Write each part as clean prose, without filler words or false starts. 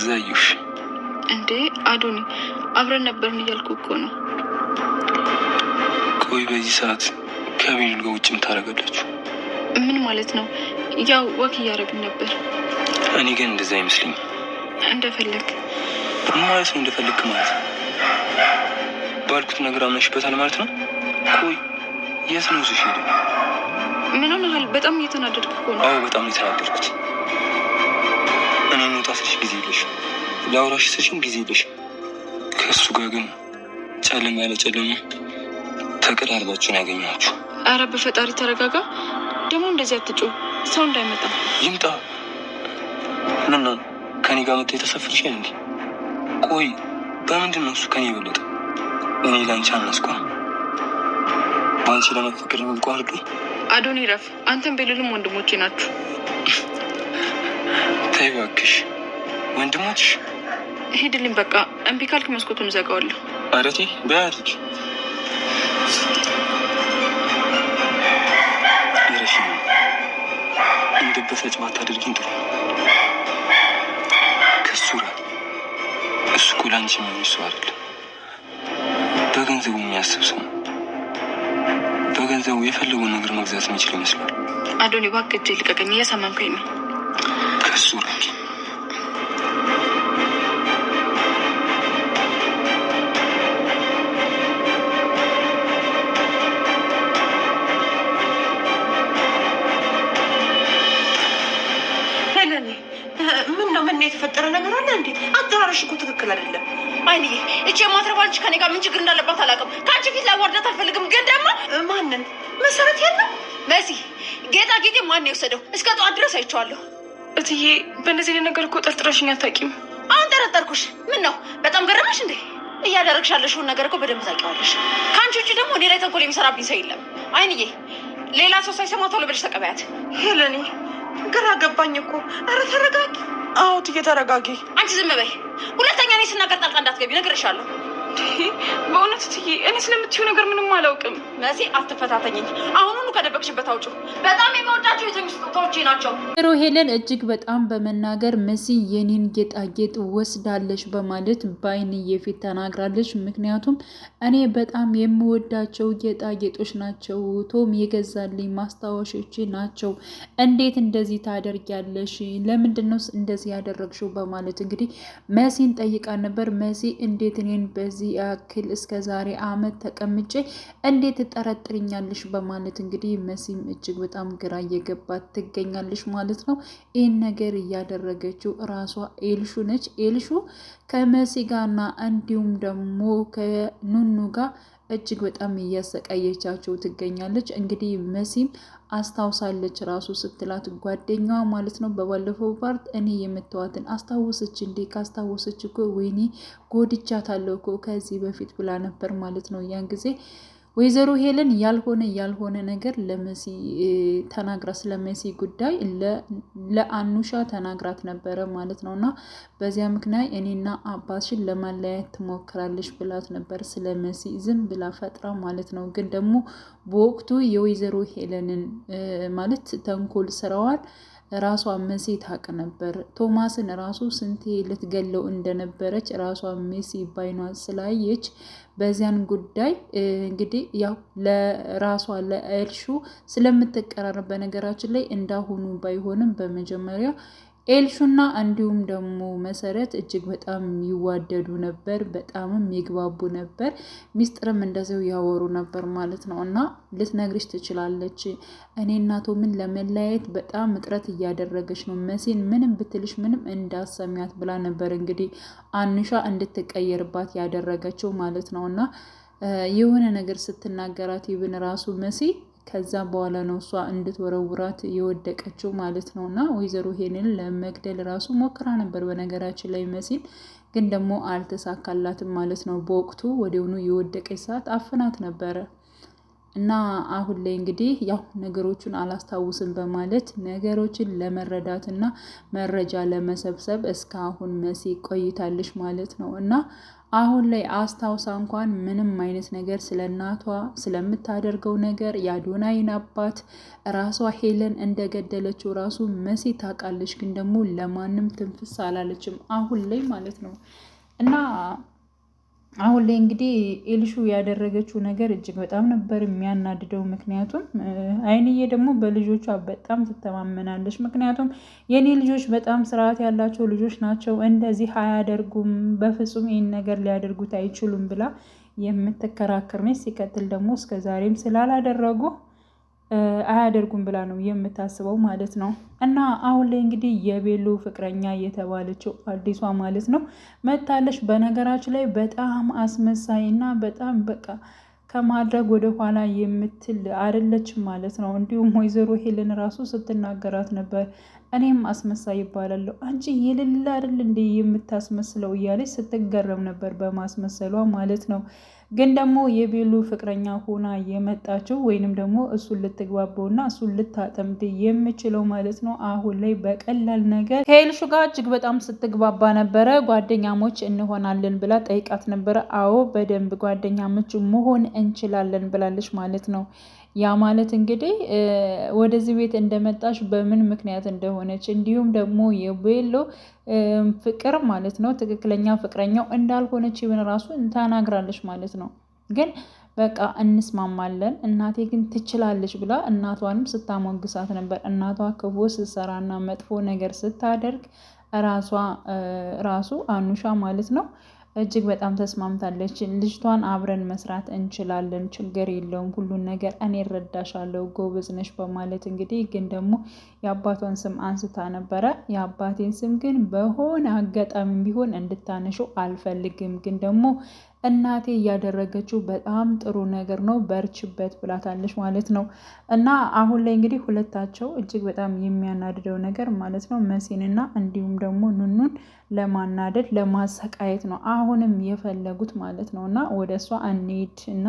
ከዛ አየሁሽ። እንዴ አዶኒ አብረን ነበርን እያልኩ እኮ ነው። ቆይ በዚህ ሰዓት ከቤል ጋር ውጭ ታደርጋላችሁ? ምን ማለት ነው? ያው ወክ እያደረግን ነበር። እኔ ግን እንደዛ አይመስለኝም። እንደፈለግ ማለት ነው። እንደፈለግ ማለት ነው። ባልኩት ነገር አምነሽበታል ማለት ነው። ቆይ የት ነው እዚህ ሄደ? ምን ሆነሃል? በጣም እየተናደድኩ እኮ ነው። አዎ በጣም እየተናደድኩት። እኔ እንውጣ ስልሽ ጊዜ የለሽም፣ ላውራሽ ስልሽም ጊዜ የለሽም። ከእሱ ጋር ግን ጨለማ ያለ ጨለማ ተቀራርባችሁን ያገኘኋችሁ። አረ በፈጣሪ ተረጋጋ። ደግሞ እንደዚህ አትጮህ፣ ሰው እንዳይመጣ። ይምጣ። ምን ነው ከኔ ጋር መጥቶ የተሰፍርሻል እንዴ? ቆይ በምንድን ነው እሱ ከኔ የበለጠ? እኔ ላንቺ አናስኳ በአንቺ ለመፈቀድ የሚቋርዱ። አዶኒ ረፍ። አንተን ቤልልም ወንድሞቼ ናችሁ። ተይ እባክሽ። ወንድሞች ሂድልኝ በቃ። እምቢ ካልክ መስኮቱን እዘጋዋለሁ። አረቴ በያትች ረሽ እንደበሰጭ ባታደርጊኝ ጥሩ። ከሱ ራ እሱ እኮ ላንቺ የሚሆን ሰው አይደለም። በገንዘቡ የሚያስብ ሰው ነው። በገንዘቡ የፈለገውን ነገር መግዛት የሚችል ይመስላል። አዶኒ እባክህ እጄ ልቀቀኝ። እየሰማንከኝ ነው? ከሱ ራቂ። ምን የተፈጠረ ነገር አለ እንዴ? አጠራረሽ እኮ ትክክል አይደለም። አይኔ እቺ ማትረባንች ከኔ ጋር ምን ችግር እንዳለባት አላውቅም። ከአንቺ ፊት ላዋርዳት አልፈልግም። ግን ደግሞ ማንን መሰረት ያለው መሲ ጌጣጌጤ ማን የወሰደው? እስከ ጠዋት ድረስ አይቼዋለሁ። እትዬ በእነዚህ ነገር እኮ ጠርጥረሽኝ አታውቂም። አሁን ጠረጠርኩሽ። ምን ነው በጣም ገረመሽ እንዴ? እያደረግሽ ያለሽውን ነገር እኮ በደንብ ታውቂዋለሽ። ከአንቺ ውጭ ደግሞ እኔ ላይ ተንኮል የሚሰራብኝ ሰው የለም። አይንዬ ሌላ ሰው ሳይሰማ ቶሎ ብለሽ ተቀበያት። ሄለኒ ግራ ገባኝ እኮ። ኧረ ተረጋጊ። አዎ እትዬ ተረጋጊ። አንቺ ዝም በይ። ሁለተኛ እኔ ስናገር ጣልቃ እንዳትገቢ ነግሬሻለሁ። በእውነት እትዬ እኔ ስለምትይው ነገር ምንም አላውቅም። መሲ አትፈታተኝኝ። አሁኑኑ ከደበቅሽበት አውጪ። በጣም የምወዳቸው የትም ስጦታዎቼ ናቸው። ሄለን እጅግ በጣም በመናገር መሲ የኔን ጌጣጌጥ ወስዳለች በማለት በአይንዬ ፊት ተናግራለች። ምክንያቱም እኔ በጣም የምወዳቸው ጌጣጌጦች ናቸው፣ ቶም የገዛልኝ ማስታወሾች ናቸው። እንዴት እንደዚህ ታደርጊያለሽ? ለምንድን ነው እንደዚህ ያደረግሽው? በማለት እንግዲህ መሲን ጠይቃ ነበር። መሲ እንዴት እኔን በዚህ ያክል እስከ ዛሬ አመት ተቀምጬ እንዴት ትጠረጥርኛለሽ? በማለት እንግዲህ መሲም እጅግ በጣም ግራ እየገባት ትገኛለች ማለት ነው። ይህን ነገር እያደረገችው ራሷ ኤልሹ ነች። ኤልሹ ከመሲ ጋርና እንዲሁም ደግሞ ከኑኑ ጋር እጅግ በጣም እያሰቃየቻቸው ትገኛለች። እንግዲህ መሲም አስታውሳለች ራሱ ስትላት ጓደኛዋ ማለት ነው። በባለፈው ፓርት እኔ የምትዋትን አስታወሰች እንዴ? ካስታወሰች እኮ ወይኔ ጎድቻታለሁ እኮ ከዚህ በፊት ብላ ነበር ማለት ነው። ያን ጊዜ ወይዘሮ ሄለን ያልሆነ ነገር ለመሲ ተናግራ ስለመሲ ጉዳይ ለአኑሻ ተናግራት ነበረ ማለት ነው። እና በዚያ ምክንያት እኔና አባትሽን ለማለያየት ትሞክራለች ብላት ነበር ስለመሲ ዝም ብላ ፈጥራ ማለት ነው። ግን ደግሞ በወቅቱ የወይዘሮ ሄለንን ማለት ተንኮል ስራዋን ራሷ መሲ ታውቅ ነበር። ቶማስን ራሱ ስንቴ ልትገለው እንደነበረች ራሷ መሲ ባይኗ ስላየች በዚያን ጉዳይ እንግዲህ ያው ለራሷ ለኤልሹ ስለምትቀራረብ በነገራችን ላይ እንዳሁኑ ባይሆንም በመጀመሪያ ኤልሹና እንዲሁም ደግሞ መሰረት እጅግ በጣም ይዋደዱ ነበር፣ በጣምም ይግባቡ ነበር። ሚስጥርም እንደዚው ያወሩ ነበር ማለት ነው። እና ልትነግርሽ ትችላለች። እኔ እናቶ ምን ለመለያየት በጣም እጥረት እያደረገች ነው፣ መሲን ምንም ብትልሽ ምንም እንዳሰሚያት ብላ ነበር እንግዲህ አንሻ እንድትቀየርባት ያደረገችው ማለት ነው። እና የሆነ ነገር ስትናገራት ይብን ራሱ መሲ ከዛ በኋላ ነው እሷ እንድትወረውራት የወደቀችው ማለት ነው። እና ወይዘሮ ሄንን ለመግደል ራሱ ሞክራ ነበር በነገራችን ላይ መሲን፣ ግን ደግሞ አልተሳካላትም ማለት ነው። በወቅቱ ወዲያውኑ የወደቀች ሰዓት አፍናት ነበረ። እና አሁን ላይ እንግዲህ ያው ነገሮቹን አላስታውስም በማለት ነገሮችን ለመረዳት እና መረጃ ለመሰብሰብ እስካሁን መሲ ቆይታለች ማለት ነው። እና አሁን ላይ አስታውሳ እንኳን ምንም አይነት ነገር ስለ እናቷ ስለምታደርገው ነገር የአዶናይን አባት ራሷ ሄለን እንደገደለችው ራሱ መሲ ታውቃለች፣ ግን ደግሞ ለማንም ትንፍስ አላለችም አሁን ላይ ማለት ነው። እና አሁን ላይ እንግዲህ ኤልሹ ያደረገችው ነገር እጅግ በጣም ነበር የሚያናድደው። ምክንያቱም አይንዬ ደግሞ በልጆቿ በጣም ትተማመናለች። ምክንያቱም የኔ ልጆች በጣም ስርዓት ያላቸው ልጆች ናቸው፣ እንደዚህ አያደርጉም፣ በፍጹም ይህን ነገር ሊያደርጉት አይችሉም ብላ የምትከራከር ነች። ሲቀጥል ደግሞ እስከዛሬም ስላላደረጉ አያደርጉም ብላ ነው የምታስበው ማለት ነው። እና አሁን ላይ እንግዲህ የቤሎ ፍቅረኛ የተባለችው አዲሷ ማለት ነው መታለች። በነገራችን ላይ በጣም አስመሳይ እና በጣም በቃ ከማድረግ ወደ ኋላ የምትል አይደለችም ማለት ነው። እንዲሁም ወይዘሮ ሄለን ራሱ ስትናገራት ነበር፣ እኔም አስመሳይ ይባላለሁ፣ አንቺ የሌለ አይደል እንዴ የምታስመስለው እያለች ስትገረም ነበር በማስመሰሏ ማለት ነው። ግን ደግሞ የቤሉ ፍቅረኛ ሆና የመጣችው ወይንም ደግሞ እሱን ልትግባበውና እሱን ልታጠምድ የምችለው ማለት ነው አሁን ላይ በቀላል ነገር ከኤልሹ ጋር እጅግ በጣም ስትግባባ ነበረ። ጓደኛሞች እንሆናለን ብላ ጠይቃት ነበረ። አዎ በደንብ ጓደኛሞች መሆን እንችላለን ብላለች ማለት ነው። ያ ማለት እንግዲህ ወደዚህ ቤት እንደመጣች በምን ምክንያት እንደሆነች እንዲሁም ደግሞ የቤሎ ፍቅር ማለት ነው ትክክለኛ ፍቅረኛው እንዳልሆነች ይብን ራሱ ተናግራለች ማለት ነው። ግን በቃ እንስማማለን፣ እናቴ ግን ትችላለች ብላ እናቷንም ስታሞግሳት ነበር። እናቷ ክፉ ስትሰራና መጥፎ ነገር ስታደርግ ራሱ አኑሻ ማለት ነው እጅግ በጣም ተስማምታለች። ልጅቷን አብረን መስራት እንችላለን፣ ችግር የለውም፣ ሁሉን ነገር እኔ እረዳሻለሁ፣ ጎበዝ ነሽ በማለት እንግዲህ ግን ደግሞ የአባቷን ስም አንስታ ነበረ። የአባቴን ስም ግን በሆነ አጋጣሚ ቢሆን እንድታነሽው አልፈልግም፣ ግን ደግሞ እናቴ እያደረገችው በጣም ጥሩ ነገር ነው፣ በርችበት ብላታለች ማለት ነው። እና አሁን ላይ እንግዲህ ሁለታቸው እጅግ በጣም የሚያናድደው ነገር ማለት ነው መሲንና እንዲሁም ደግሞ ኑኑን ለማናደድ ለማሰቃየት ነው አሁንም የፈለጉት ማለት ነው። እና ወደ እሷ እንሂድ እና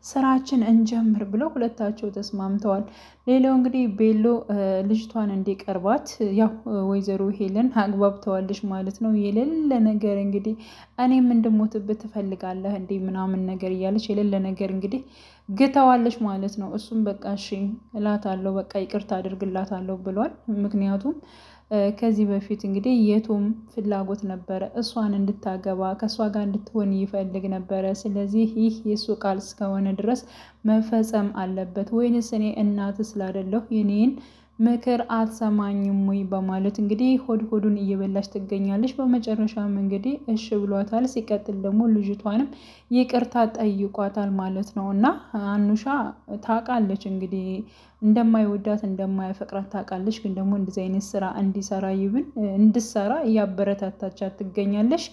ስራችን እንጀምር ብለው ሁለታቸው ተስማምተዋል። ሌላው እንግዲህ ቤሎ ልጅቷን እንዲቀርባት ያው ወይዘሮ ሄለን አግባብተዋለች ማለት ነው። የሌለ ነገር እንግዲህ እኔም እንድሞትብህ ትፈልጋለህ እንዴ ምናምን ነገር እያለች የሌለ ነገር እንግዲህ ግተዋለች ማለት ነው። እሱም በቃ እሺ እላታለሁ፣ በቃ ይቅርታ አድርግላታለሁ ብሏል። ምክንያቱም ከዚህ በፊት እንግዲህ የቶም ፍላጎት ነበረ እሷን እንድታገባ ከእሷ ጋር እንድትሆን ይፈልግ ነበረ። ስለዚህ ይህ የእሱ ቃል እስከሆነ ድረስ መፈጸም አለበት፣ ወይንስ እኔ እናት ስላደለሁ የኔን ምክር አትሰማኝም ወይ በማለት እንግዲህ ሆዱን እየበላች ትገኛለች። በመጨረሻም እንግዲህ እሺ ብሏታል። ሲቀጥል ደግሞ ልጅቷንም ይቅርታ ጠይቋታል ማለት ነው። እና አኑሻ ታውቃለች እንግዲህ እንደማይወዳት እንደማያፈቅራት ታውቃለች። ግን ደግሞ እንደዚህ አይነት ስራ እንድሰራ እያበረታታቻት ትገኛለች።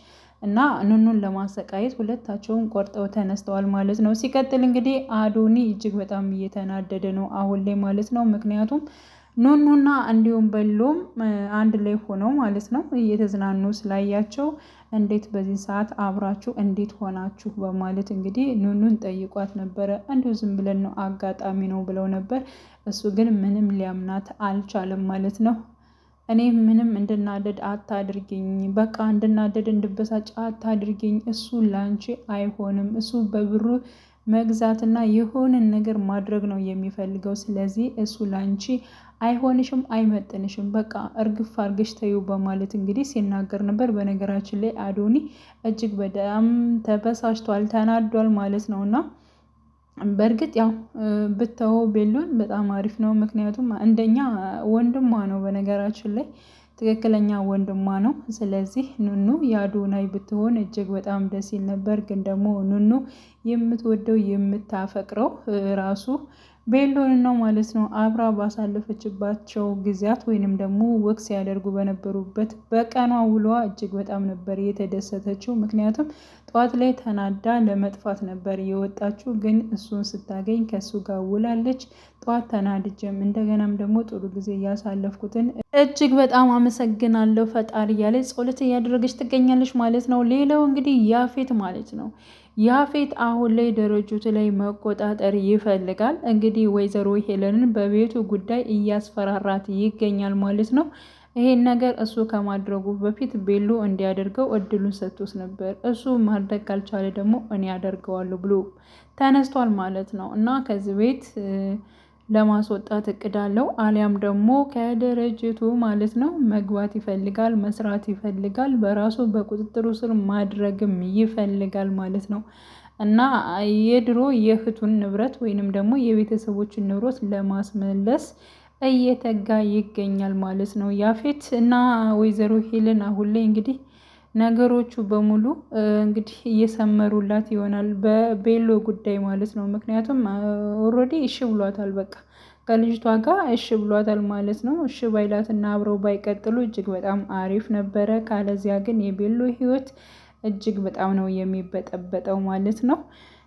እና ኑኑን ለማሰቃየት ሁለታቸውን ቆርጠው ተነስተዋል ማለት ነው። ሲቀጥል እንግዲህ አዶኒ እጅግ በጣም እየተናደደ ነው አሁን ላይ ማለት ነው። ምክንያቱም ኑኑና እንዲሁም በሎም አንድ ላይ ሆነው ማለት ነው እየተዝናኑ ስላያቸው እንዴት በዚህ ሰዓት አብራችሁ እንዴት ሆናችሁ በማለት እንግዲህ ኑኑን ጠይቋት ነበረ። እንዲሁ ዝም ብለን ነው አጋጣሚ ነው ብለው ነበር። እሱ ግን ምንም ሊያምናት አልቻለም ማለት ነው። እኔ ምንም እንድናደድ አታድርጊኝ፣ በቃ እንድናደድ እንድበሳጭ አታድርጊኝ፣ እሱ ላንቺ አይሆንም፣ እሱ በብሩ መግዛትና የሆነን ነገር ማድረግ ነው የሚፈልገው። ስለዚህ እሱ ላንቺ አይሆንሽም፣ አይመጥንሽም፣ በቃ እርግፍ አርገሽ ተይው በማለት እንግዲህ ሲናገር ነበር። በነገራችን ላይ አዶኒ እጅግ በጣም ተበሳጭቷል፣ ተናዷል ማለት ነው። እና በእርግጥ ያው ብተው ቤሎን በጣም አሪፍ ነው። ምክንያቱም እንደኛ ወንድሟ ነው፣ በነገራችን ላይ ትክክለኛ ወንድሟ ነው። ስለዚህ ኑኑ የአዶናይ ብትሆን እጅግ በጣም ደስ ይል ነበር። ግን ደግሞ ኑኑ የምትወደው የምታፈቅረው ራሱ ቤሎን ነው ማለት ነው። አብራ ባሳለፈችባቸው ጊዜያት ወይንም ደግሞ ወቅ ሲያደርጉ በነበሩበት በቀኗ ውሏ እጅግ በጣም ነበር የተደሰተችው። ምክንያቱም ጠዋት ላይ ተናዳ ለመጥፋት ነበር የወጣችው፣ ግን እሱን ስታገኝ ከእሱ ጋር ውላለች። ጠዋት ተናድጀም እንደገናም ደግሞ ጥሩ ጊዜ እያሳለፍኩትን እጅግ በጣም አመሰግናለሁ ፈጣሪ እያለች ጸሎት እያደረገች ትገኛለች ማለት ነው። ሌላው እንግዲህ ያፌት ማለት ነው። ያፌት አሁን ላይ ደረጃቱ ላይ መቆጣጠር ይፈልጋል። እንግዲህ ወይዘሮ ሄለንን በቤቱ ጉዳይ እያስፈራራት ይገኛል ማለት ነው። ይሄን ነገር እሱ ከማድረጉ በፊት ቤሎ እንዲያደርገው እድሉን ሰጥቶት ነበር። እሱ ማድረግ ካልቻለ ደግሞ እኔ ያደርገዋለሁ ብሎ ተነስቷል ማለት ነው። እና ከዚህ ቤት ለማስወጣት እቅድ አለው። አሊያም ደግሞ ከድርጅቱ ማለት ነው መግባት ይፈልጋል፣ መስራት ይፈልጋል፣ በራሱ በቁጥጥሩ ስር ማድረግም ይፈልጋል ማለት ነው። እና የድሮ የእህቱን ንብረት ወይንም ደግሞ የቤተሰቦችን ንብረት ለማስመለስ እየተጋ ይገኛል ማለት ነው ያፌት እና ወይዘሮ ሄለን አሁን ላይ እንግዲህ ነገሮቹ በሙሉ እንግዲህ እየሰመሩላት ይሆናል በቤሎ ጉዳይ ማለት ነው። ምክንያቱም ኦልሬዲ እሺ ብሏታል፣ በቃ ከልጅቷ ጋር እሺ ብሏታል ማለት ነው። እሺ ባይላትና አብረው ባይቀጥሉ እጅግ በጣም አሪፍ ነበረ። ካለዚያ ግን የቤሎ ህይወት እጅግ በጣም ነው የሚበጠበጠው ማለት ነው።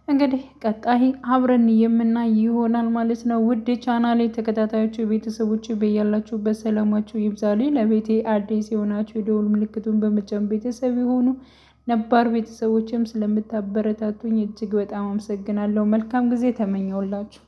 እንግዲህ ቀጣይ አብረን የምናይ ይሆናል ማለት ነው። ውድ ቻናሌ ተከታታዮች ቤተሰቦች በያላችሁበት ሰላማችሁ ይብዛልኝ። ለቤቴ አዲስ የሆናችሁ የደወል ምልክቱን በመጫን ቤተሰብ የሆኑ ነባር ቤተሰቦችም ስለምታበረታቱኝ እጅግ በጣም አመሰግናለሁ። መልካም ጊዜ ተመኘውላችሁ።